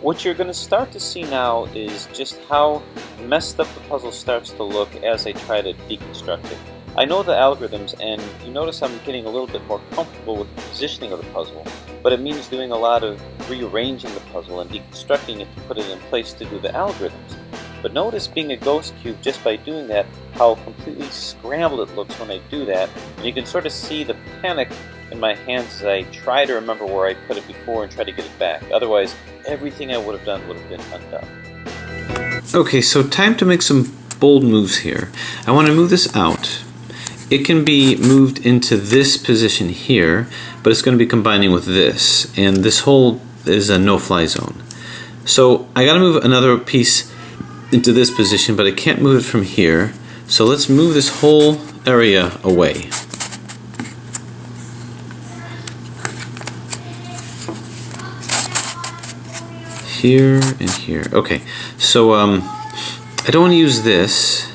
What you're going to start to see now is just how messed up the puzzle starts to look as I try to deconstruct it. I know the algorithms, and you notice I'm getting a little bit more comfortable with the positioning of the puzzle, but it means doing a lot of rearranging the puzzle and deconstructing it to put it in place to do the algorithms. But notice, being a ghost cube, just by doing that, how completely scrambled it looks when I do that, and you can sort of see the panic in my hands as I try to remember where I put it before and try to get it back. Otherwise, everything I would have done would have been undone. Okay, so time to make some bold moves here. I want to move this out. It can be moved into this position here, but it's going to be combining with this, and this hole is a no-fly zone. So I got to move another piece into this position, but I can't move it from here. So let's move this whole area away. Here and here. Okay, so I don't want to use this.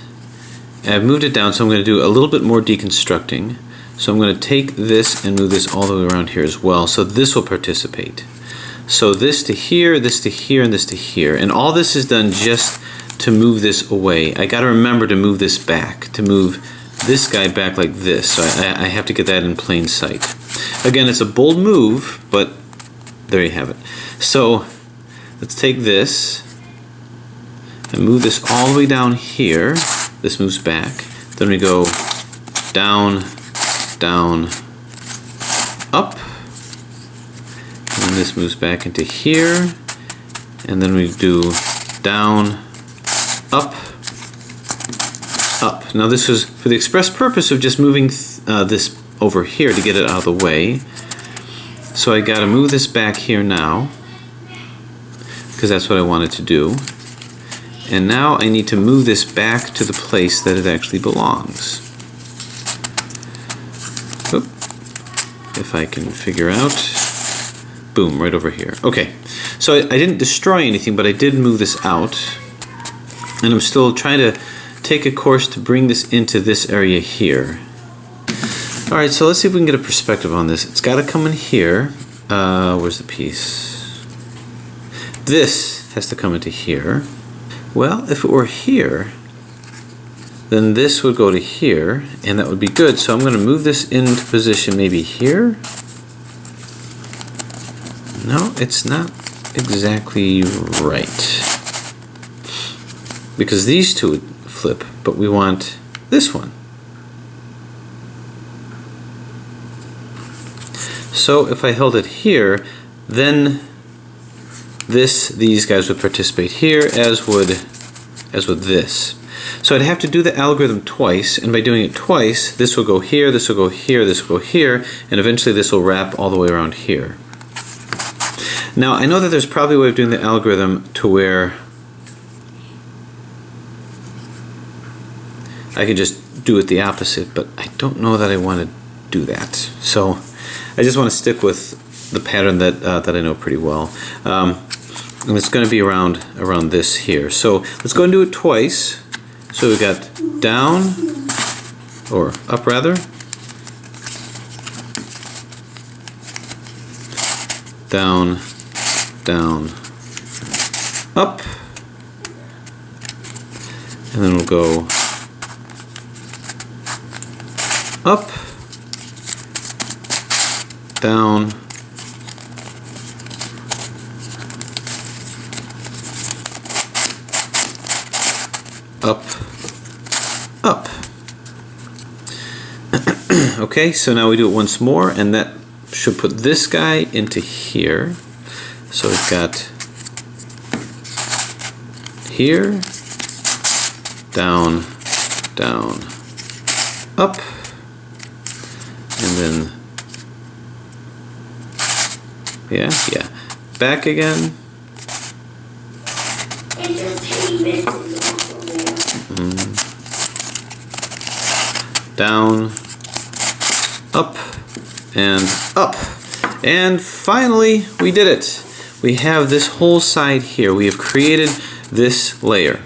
I've moved it down, so I'm going to do a little bit more deconstructing. So I'm going to take this and move this all the way around here as well, so this will participate. So this to here, this to here, and this to here. And all this is done just to move this away. I got to remember to move this back, to move this guy back like this. So I have to get that in plain sight. Again, it's a bold move, but there you have it. So let's take this and move this all the way down here. This moves back. Then we go down, down, up. And this moves back into here. And then we do down, up, up. Now this was for the express purpose of just moving this over here to get it out of the way. So I got to move this back here now, because that's what I wanted to do. And now I need to move this back to the place that it actually belongs. Oop. If I can figure out. Boom, right over here. Okay, so I didn't destroy anything, but I did move this out. And I'm still trying to take a course to bring this into this area here. Alright, so let's see if we can get a perspective on this. It's got to come in here. Where's the piece? This has to come into here. Well, if it were here, then this would go to here, and that would be good. So I'm going to move this into position maybe here. No, it's not exactly right. Because these two would flip, but we want this one. So if I held it here, then these guys would participate here, as would this. So I'd have to do the algorithm twice, and by doing it twice, this will go here, this will go here, this will go here, and eventually this will wrap all the way around here. Now I know that there's probably a way of doing the algorithm to where I can just do it the opposite, but I don't know that I want to do that. So I just want to stick with the pattern that I know pretty well. And it's going to be around this here. So let's go and do it twice. So we got down, or up rather. Down, down, up. And then we'll go up, down, up, up. Okay, so now we do it once more, and that should put this guy into here. So we've got here, down, down, up, and then yeah, back again. Down, up, and up. And finally, we did it. We have this whole side here. We have created this layer.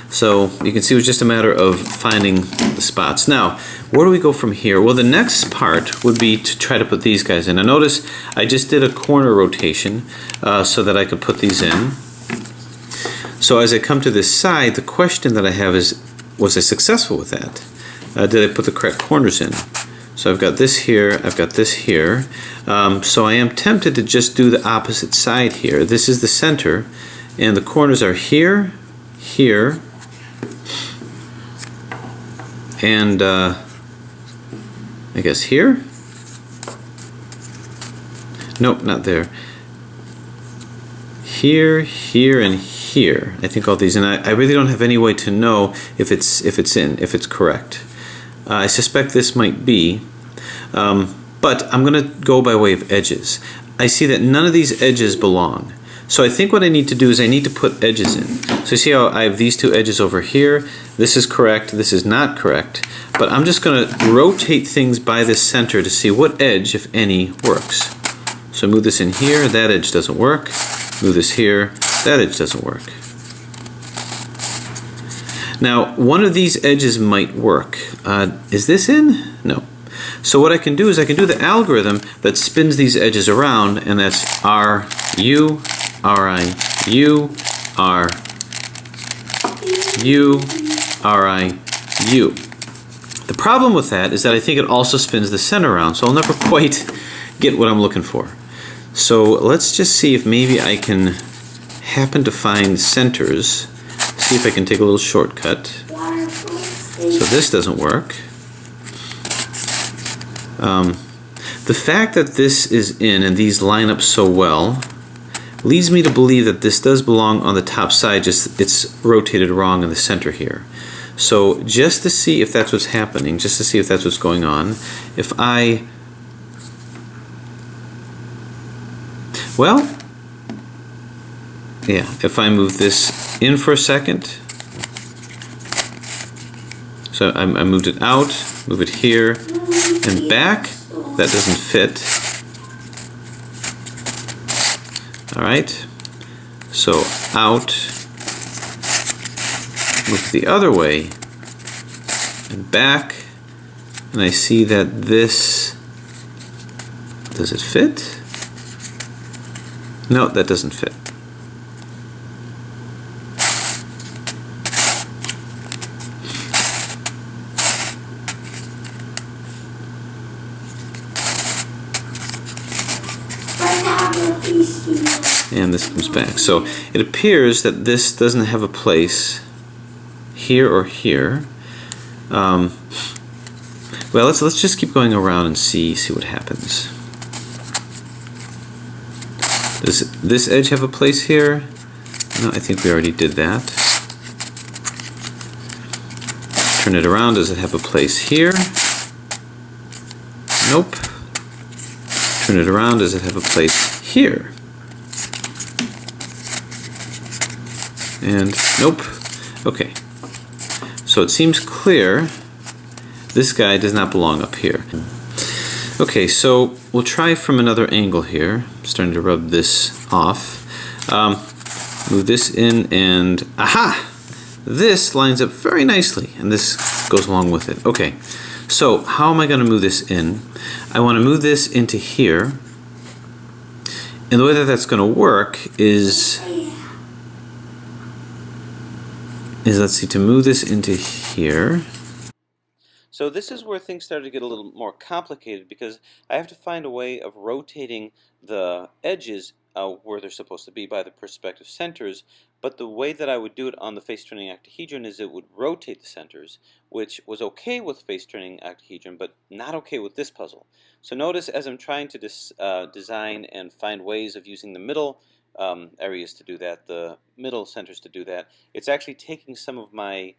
So you can see it was just a matter of finding the spots. Now, where do we go from here? Well, the next part would be to try to put these guys in. Now notice I just did a corner rotation so that I could put these in. So as I come to this side, the question that I have is, was I successful with that? Did I put the correct corners in? So I've got this here, I've got this here. So I am tempted to just do the opposite side here. This is the center, and the corners are here, here, and I guess here? Nope, not there. Here, here, and here. I think all these, and I really don't have any way to know if it's correct. I suspect this might be, but I'm going to go by way of edges. I see that none of these edges belong. So I think what I need to do is I need to put edges in. So you see how I have these two edges over here. This is correct, this is not correct. But I'm just going to rotate things by this center to see what edge, if any, works. So move this in here, that edge doesn't work. Move this here, that edge doesn't work. Now, one of these edges might work. Is this in? No. So what I can do is I can do the algorithm that spins these edges around, and that's R, U, R, I, U, R, U, R, I, U. The problem with that is that I think it also spins the center around, so I'll never quite get what I'm looking for. So let's just see if maybe I can happen to find centers. See if I can take a little shortcut. So this doesn't work. The fact that this is in and these line up so well leads me to believe that this does belong on the top side, just it's rotated wrong in the center here. So just to see if that's what's happening, just to see if that's what's going on, if I, well, yeah, if I move this in for a second, so I moved it out, move it here and back, that doesn't fit. All right, so out, move the other way and back, and I see that this, does it fit? No, that doesn't fit. And this comes back. So it appears that this doesn't have a place here or here. Well, let's just keep going around and see what happens. Does this edge have a place here? No, I think we already did that. Turn it around. Does it have a place here? Nope. Turn it around. Does it have a place here? And nope. Okay. So it seems clear this guy does not belong up here. Okay, so we'll try from another angle here. I'm starting to rub this off. Move this in and aha! This lines up very nicely and this goes along with it. Okay, so how am I going to move this in? I want to move this into here. And the way that that's going to work is let's see, to move this into here. So this is where things started to get a little more complicated because I have to find a way of rotating the edges where they're supposed to be by the perspective centers, but the way that I would do it on the face-turning octahedron is it would rotate the centers, which was okay with face-turning octahedron, but not okay with this puzzle. So notice as I'm trying to design and find ways of using the middle areas to do that, the middle centers to do that, it's actually taking some of my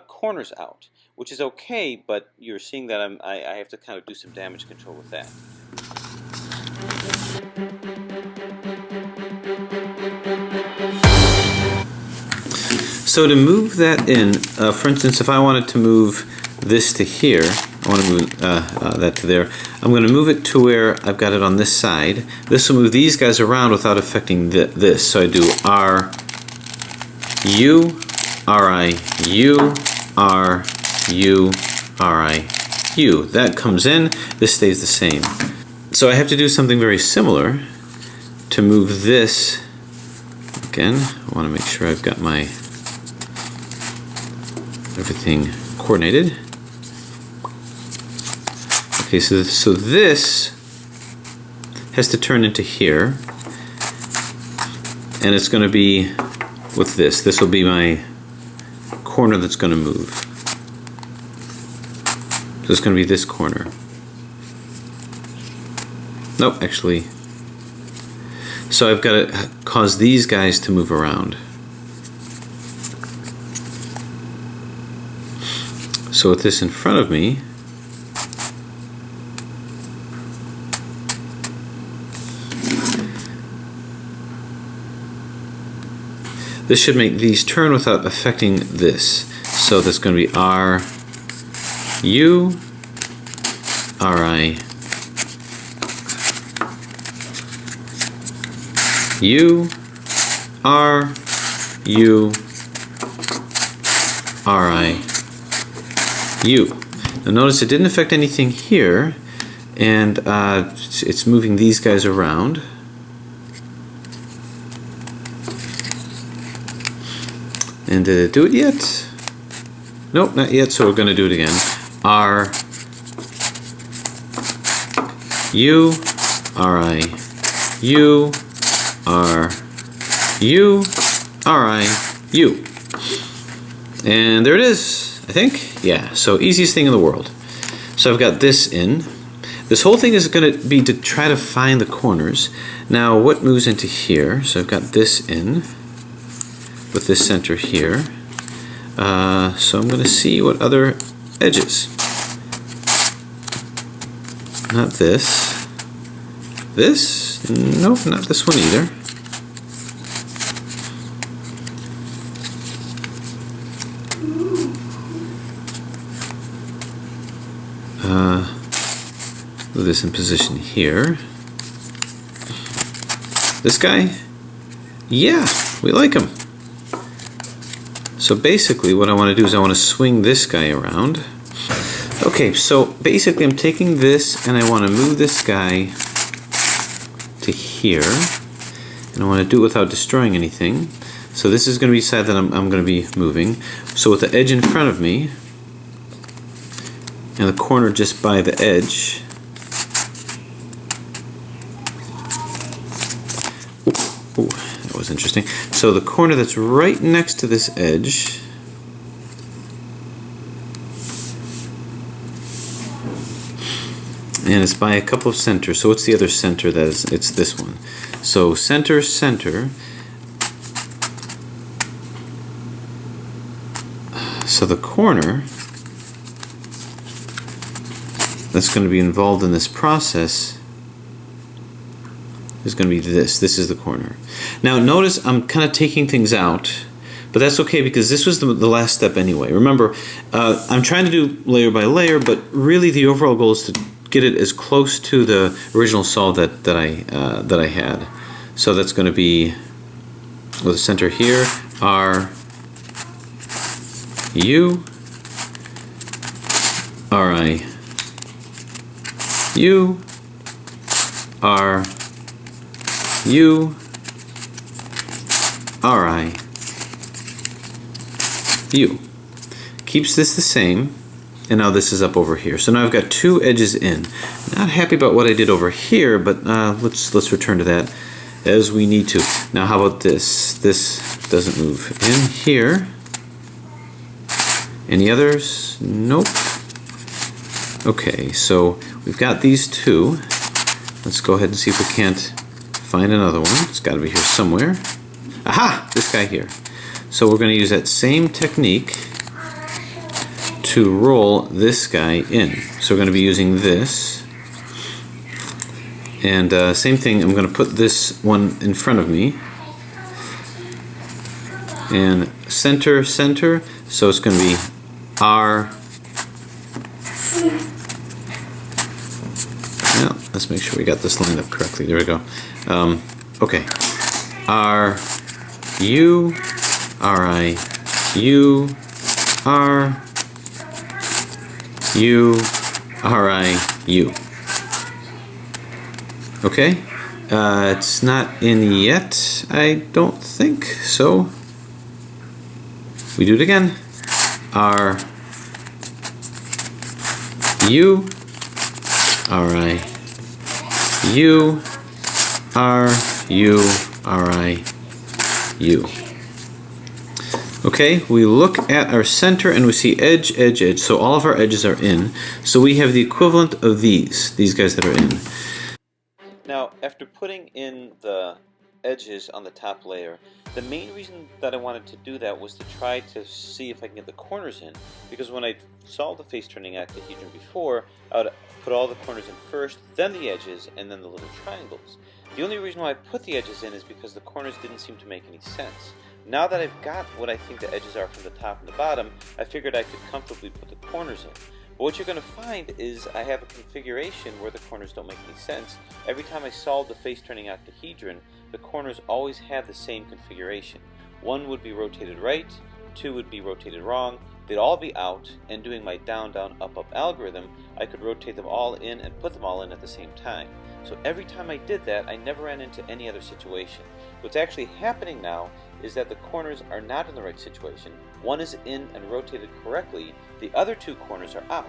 corners out, which is okay, but you're seeing that I have to kind of do some damage control with that. So to move that in, for instance, if I wanted to move this to here, I want to move that to there, I'm going to move it to where I've got it on this side. This will move these guys around without affecting this. So I do R, U, R, I, U, R, U, R, I, U. That comes in, this stays the same. So I have to do something very similar to move this. again, I want to make sure I've got my everything coordinated. Okay, so this has to turn into here, and it's going to be with this. This will be my corner that's going to move. So it's going to be this corner. Nope, actually. So I've got to cause these guys to move around. So with this in front of me, this should make these turn without affecting this. So that's going to be R, U, R, I, U, R, U, R, I, U. Now notice it didn't affect anything here, and it's moving these guys around. And did it do it yet? Nope, not yet, so we're going to do it again. R, U, R, I, U, R, U, R, I, U. And there it is, I think. Yeah, so easiest thing in the world. So I've got this in. This whole thing is going to be to try to find the corners. Now, what moves into here? So I've got this in with this center here. So I'm going to see what other edges. Not this. This? Nope, not this one either. Move this in position here. This guy? Yeah, we like him. So basically what I want to do is I want to swing this guy around. Okay, so basically I'm taking this and I want to move this guy to here. And I want to do it without destroying anything. So this is going to be the side that I'm going to be moving. So with the edge in front of me, and the corner just by the edge, ooh, that was interesting. So the corner that's right next to this edge, and it's by a couple of centers. So what's the other center? That is, it's this one. So center, center. So the corner that's going to be involved in this process is going to be this. This is the corner. Now notice I'm kind of taking things out, but that's okay because this was the last step anyway. Remember, I'm trying to do layer by layer, but really the overall goal is to get it as close to the original solve that I had. So that's going to be with the center here, R, U, R, I, U, R, U, R, I, U. Keeps this the same, and now this is up over here. So now I've got two edges in. Not happy about what I did over here, but let's return to that as we need to. Now how about this? This doesn't move in here. Any others? Nope. Okay, so we've got these two. Let's go ahead and see if we can't find another one. It's got to be here somewhere. Aha! This guy here. So we're going to use that same technique to roll this guy in. So we're going to be using this. And same thing, I'm going to put this one in front of me. And center, center. So it's going to be R. Now, let's make sure we got this lined up correctly. There we go. Okay. R, U, R, I, U, R, U, R, I, U. Okay? It's not in yet, I don't think. So we do it again. R U R I U R U R I U. Okay, we look at our center and we see edge, edge, edge. So all of our edges are in. So we have the equivalent of these guys that are in. Now, after putting in the edges on the top layer, the main reason that I wanted to do that was to try to see if I can get the corners in, because when I solved the face-turning octahedron before, I would put all the corners in first, then the edges, and then the little triangles. The only reason why I put the edges in is because the corners didn't seem to make any sense. Now that I've got what I think the edges are from the top and the bottom, I figured I could comfortably put the corners in. But what you're going to find is I have a configuration where the corners don't make any sense. Every time I solve the face-turning octahedron, the corners always have the same configuration. One would be rotated right, two would be rotated wrong, they'd all be out, and doing my down, down, up, up algorithm, I could rotate them all in and put them all in at the same time. So every time I did that, I never ran into any other situation. What's actually happening now is that the corners are not in the right situation. One is in and rotated correctly, the other two corners are out.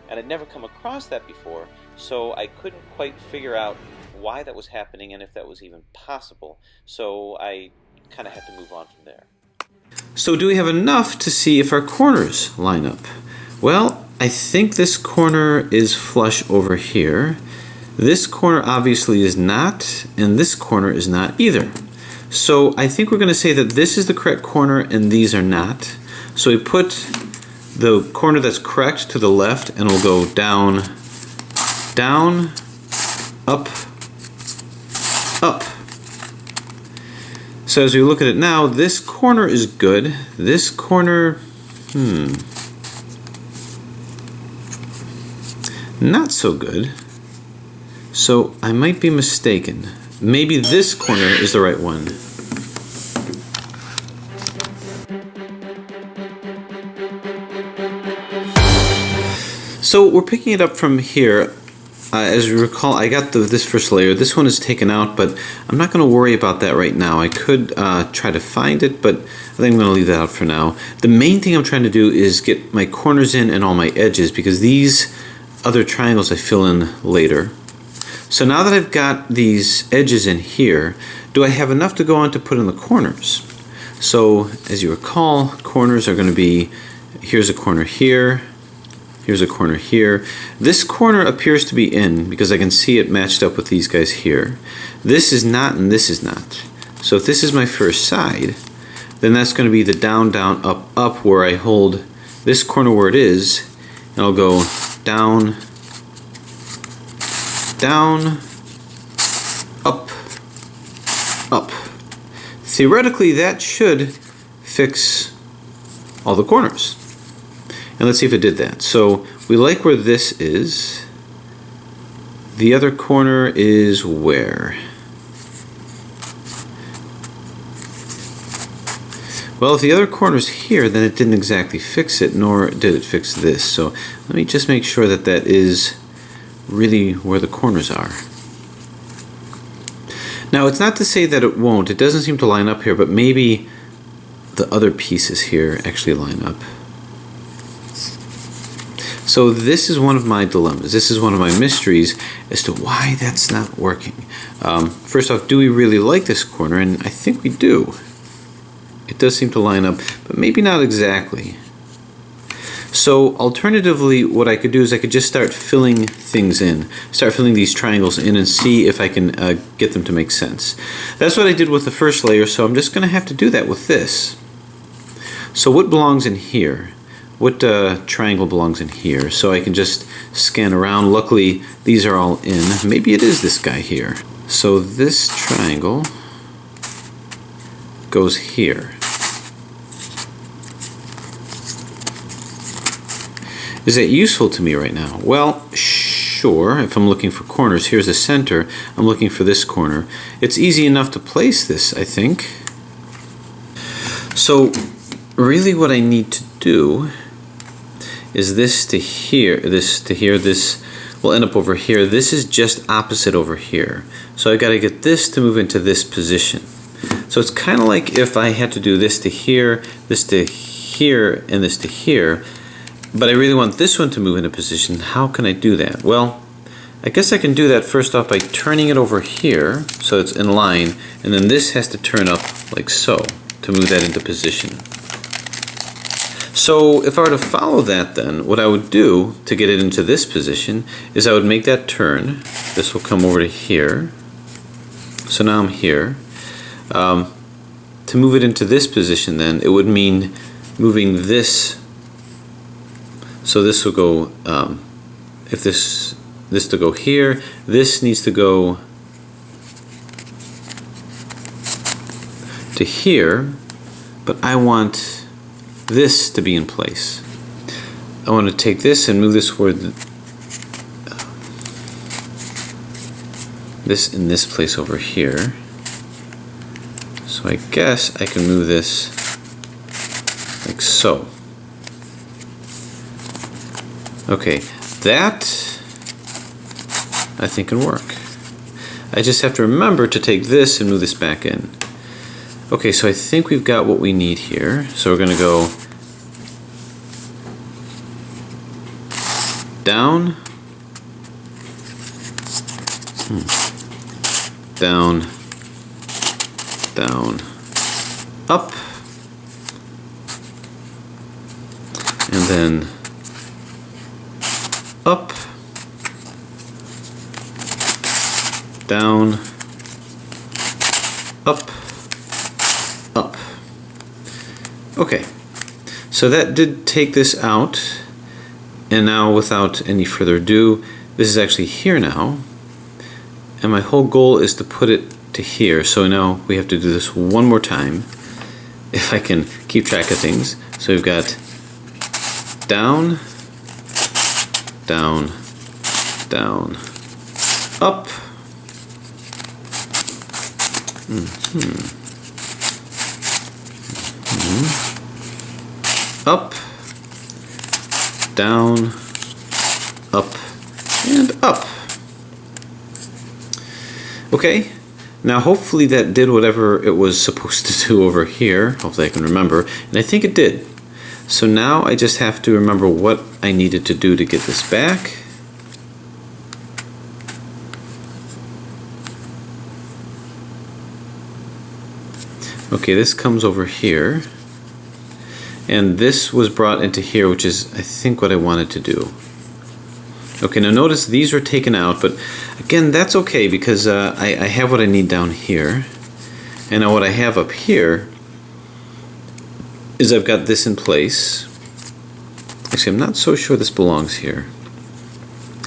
And I'd never come across that before, so I couldn't quite figure out why that was happening and if that was even possible. So I kind of had to move on from there. So do we have enough to see if our corners line up? Well, I think this corner is flush over here. This corner obviously is not, and this corner is not either. So I think we're going to say that this is the correct corner and these are not. So we put the corner that's correct to the left and we'll go down, down, up, up. So as we look at it now, this corner is good. This corner, not so good. So I might be mistaken. Maybe this corner is the right one. So we're picking it up from here. As you recall, I got this first layer. This one is taken out, but I'm not going to worry about that right now. I could try to find it, but I think I'm going to leave that out for now. The main thing I'm trying to do is get my corners in and all my edges, because these other triangles I fill in later. So now that I've got these edges in here, do I have enough to go on to put in the corners? So as you recall, corners are going to be, here's a corner here, here's a corner here. This corner appears to be in because I can see it matched up with these guys here. This is not and this is not. So if this is my first side, then that's going to be the down, down, up, up, where I hold this corner where it is, and I'll go down, down, up, up. Theoretically, that should fix all the corners. And let's see if it did that. So we like where this is. The other corner is where? Well, if the other corner's here, then it didn't exactly fix it, nor did it fix this. So let me just make sure that that is really where the corners are. Now, it's not to say that it won't. It doesn't seem to line up here, but maybe the other pieces here actually line up. So this is one of my dilemmas. This is one of my mysteries as to why that's not working. First off, do we really like this corner? And I think we do. It does seem to line up, but maybe not exactly. So alternatively, what I could do is I could just start filling things in. Start filling these triangles in and see if I can get them to make sense. That's what I did with the first layer, so I'm just going to have to do that with this. So what belongs in here? What triangle belongs in here? So I can just scan around. Luckily, these are all in. Maybe it is this guy here. So this triangle goes here. Is that useful to me right now? Well, sure. If I'm looking for corners, here's the center. I'm looking for this corner. It's easy enough to place this, I think. So really what I need to do is this to here, this to here, this will end up over here. This is just opposite over here. So I got to get this to move into this position. So it's kind of like if I had to do this to here, this to here, and this to here, but I really want this one to move into position. How can I do that? Well, I guess I can do that first off by turning it over here so it's in line, and then this has to turn up like so to move that into position. So if I were to follow that, then what I would do to get it into this position is I would make that turn. This will come over to here. So now I'm here. To move it into this position, then it would mean moving this. So this will go, if this to go here, this needs to go to here, but I want this to be in place. I want to take this and move this where this in this place over here. So I guess I can move this like so. Okay, that I think can work. I just have to remember to take this and move this back in. Okay, so I think we've got what we need here. So we're going to go down, down, down, up, and then up, down, up, up. Okay, so that did take this out, and now without any further ado, this is actually here now, and my whole goal is to put it to here. So now we have to do this one more time, if I can keep track of things. So we've got down, down, down, up, up, down, up, and up. Okay, now hopefully that did whatever it was supposed to do over here. Hopefully I can remember, and I think it did. So now I just have to remember what I needed to do to get this back. Okay, this comes over here, and this was brought into here, which is I think what I wanted to do. Okay, now notice these are taken out, but again, that's okay because I have what I need down here. And now what I have up here is I've got this in place. Actually, I'm not so sure this belongs here.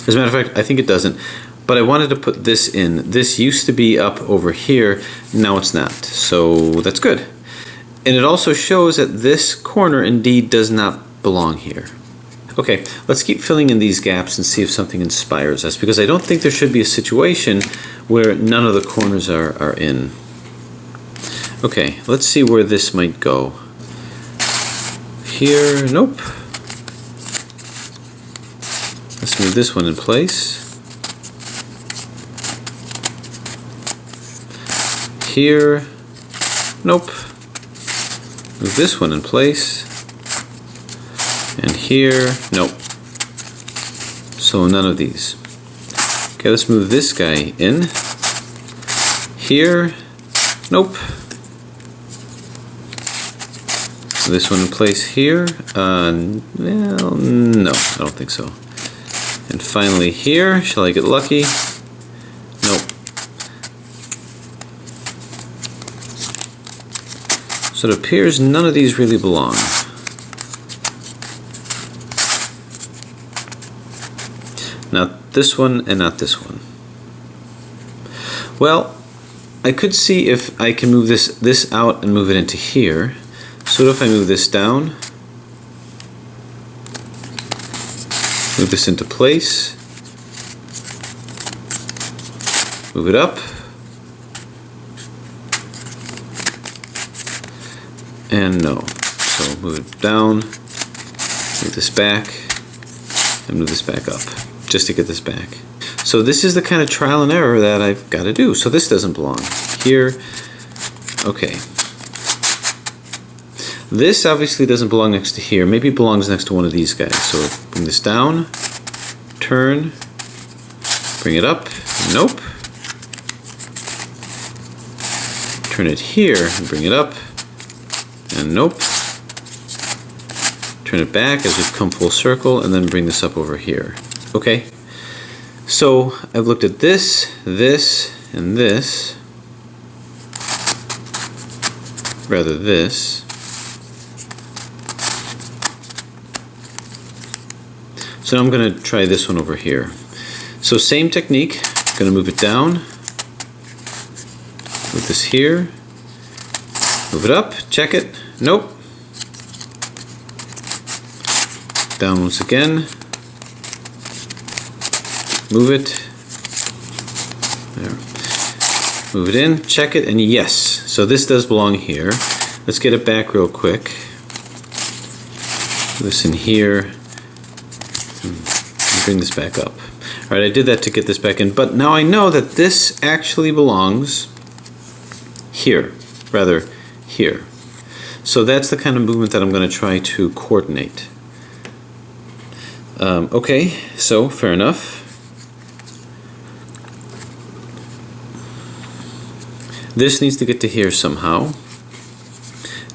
As a matter of fact, I think it doesn't. But I wanted to put this in. This used to be up over here, now it's not. So that's good. And it also shows that this corner indeed does not belong here. Okay, let's keep filling in these gaps and see if something inspires us, because I don't think there should be a situation where none of the corners are in. Okay, let's see where this might go. Here, nope. Let's move this one in place. Here, nope. Move this one in place. And here, nope. So none of these. Okay, let's move this guy in. Here, nope. This one in place here. Well, no, I don't think so. And finally here, shall I get lucky? Nope. So it appears none of these really belong. Not this one and not this one. Well, I could see if I can move this out and move it into here. So if I move this down, move this into place, move it up, and no. So move it down, move this back, and move this back up. just to get this back. So this is the kind of trial and error that I've got to do. So this doesn't belong here. Okay. This obviously doesn't belong next to here. Maybe it belongs next to one of these guys. So bring this down, turn, bring it up. Nope. Turn it here and bring it up. And nope. Turn it back as we've come full circle, and then bring this up over here. Okay. So I've looked at this, this, and this. Rather this. So now I'm going to try this one over here. So same technique. I'm going to move it down. Move this here. Move it up. Check it. Nope. Down once again. Move it. There. Move it in. Check it. And yes. So this does belong here. Let's get it back real quick. Put this in here. Bring this back up. Alright, I did that to get this back in, but now I know that this actually belongs here, rather here. So that's the kind of movement that I'm going to try to coordinate. Okay, so fair enough. This needs to get to here somehow.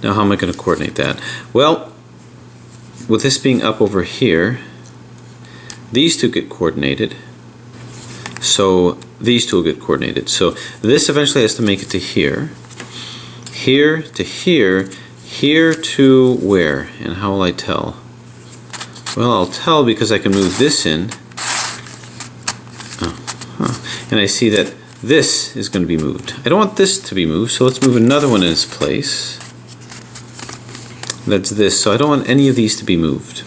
Now how am I going to coordinate that? Well, with this being up over here, these two get coordinated. So these two will get coordinated. So this eventually has to make it to here. Here to here. Here to where? And how will I tell? Well, I'll tell because I can move this in. And I see that this is going to be moved. I don't want this to be moved, so let's move another one in its place. That's this. So I don't want any of these to be moved.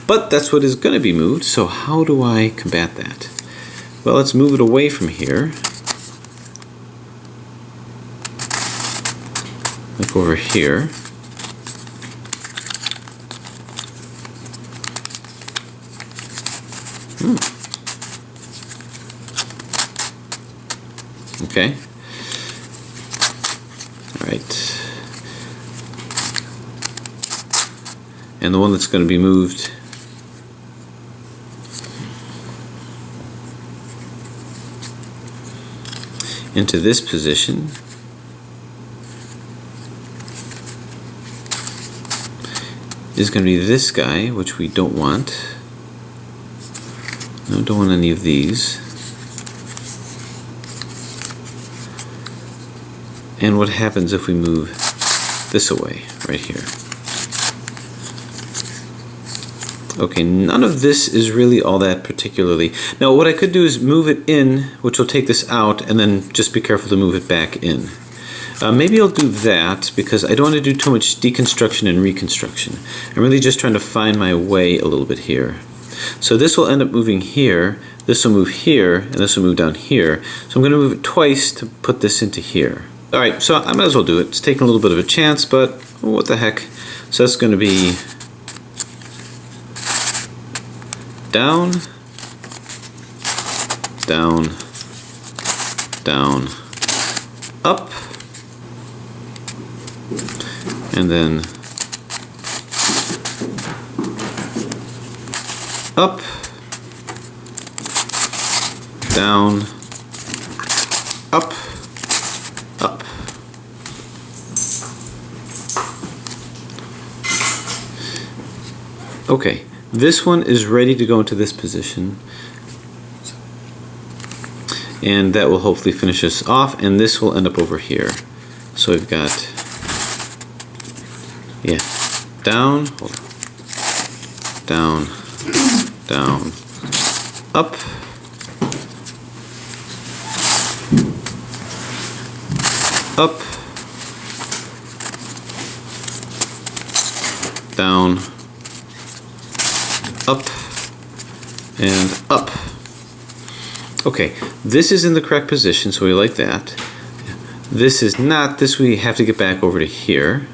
But that's what is going to be moved, so how do I combat that? Well, let's move it away from here. Like over here. Okay. All right. And the one that's going to be moved into this position is going to be this guy, which we don't want. No, don't want any of these. And what happens if we move this away, right here? Okay, none of this is really all that particularly. Now what I could do is move it in, which will take this out, and then just be careful to move it back in. Maybe I'll do that because I don't want to do too much deconstruction and reconstruction. I'm really just trying to find my way a little bit here. So this will end up moving here, this will move here, and this will move down here. So I'm going to move it twice to put this into here. Alright, so I might as well do it. It's taking a little bit of a chance, but what the heck. So that's going to be down, down, down, up, and then up, down, up, up. Okay, this one is ready to go into this position, and that will hopefully finish us off, and this will end up over here. So we've got, yeah, down, hold on, down, down, up, up, down, up, and up. Okay, this is in the correct position, so we like that. This is not, this we have to get back over to here.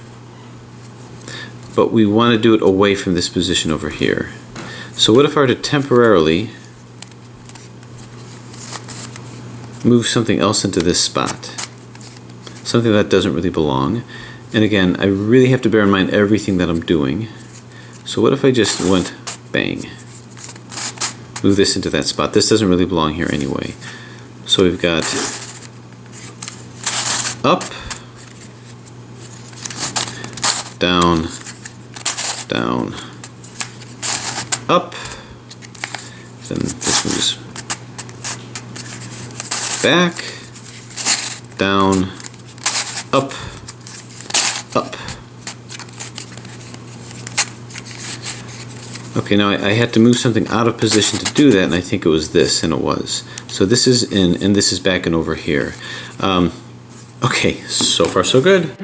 But we want to do it away from this position over here. So what if I were to temporarily move something else into this spot. Something that doesn't really belong. And again, I really have to bear in mind everything that I'm doing. So what if I just went bang? Move this into that spot. This doesn't really belong here anyway. So we've got up, down, down, up. Then this moves back, down, up, up. Okay, now I had to move something out of position to do that, and I think it was this, and it was. So this is in, and this is back and over here. Okay, so far so good.